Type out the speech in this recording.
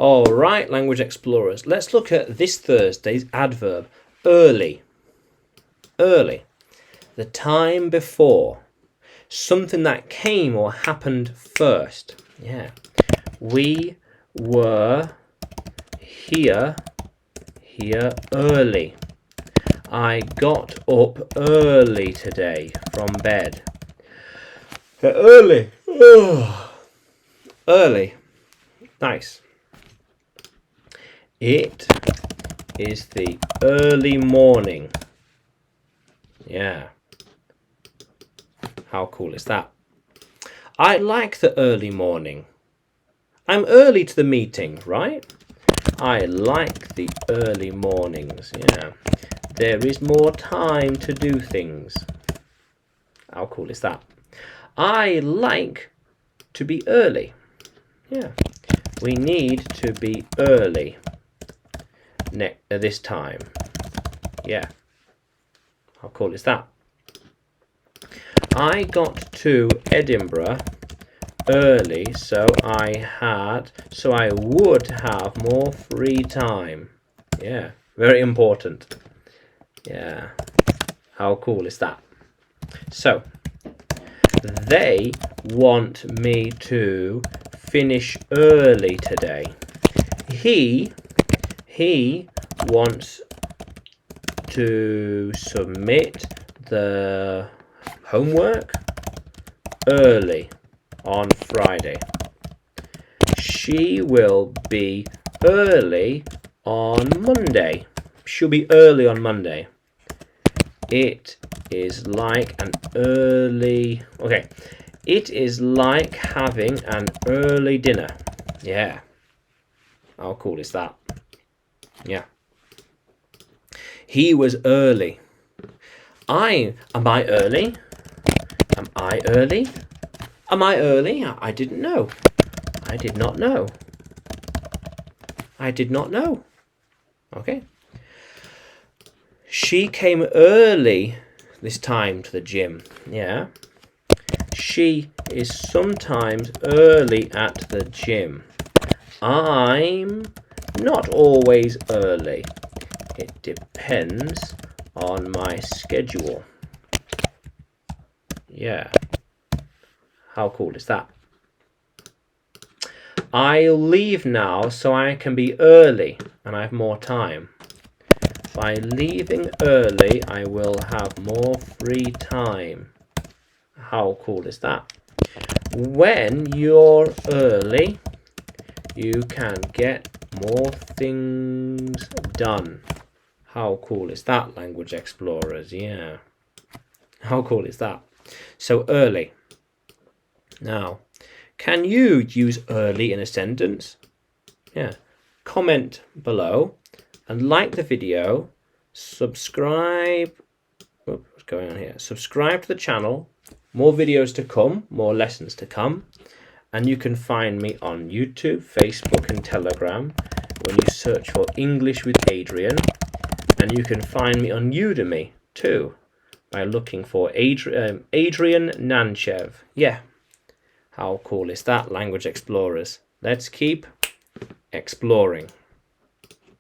All right, language explorers. Let's look at this Thursday's adverb. Early. Early. The time before. Something that came or happened first. Yeah. We were here early. I got up early today from bed. Early. Oh. Early. Nice. It is the early morning. Yeah. How cool is that? I like the early morning. I'm early to the meeting, right? I like the early mornings. Yeah. There is more time to do things. How cool is that? I like to be early. Yeah. We need to be early this time. Yeah. How cool is that? I got to Edinburgh early so I would have more free time. Yeah, very important. Yeah. How cool is that? So they want me to finish early today. He wants to submit the homework early on Friday. She will be early on Monday. She'll be early on Monday. It is like an early... Okay. It is like having an early dinner. Yeah. How cool is that? Yeah. He was early. Am I early? Am I early? Am I early? I didn't know. I did not know. I did not know. Okay. She came early this time to the gym. Yeah. She is sometimes early at the gym. I'm not always early. It depends on my schedule. Yeah. How cool is that? I'll leave now so I can be early and I have more time. By leaving early, I will have more free time. How cool is that? When you're early, you can get more things done. How cool is that, language explorers? Yeah. How cool is that? So early. Now, can you use early in a sentence? Yeah. Comment below and like the video. Subscribe. What's going on here? Subscribe to the channel. More videos to come, more lessons to come. And you can find me on YouTube, Facebook and Telegram when you search for English with Adrian. And you can find me on Udemy too by looking for Adrian Nanchev. Yeah. How cool is that, language explorers? Let's keep exploring.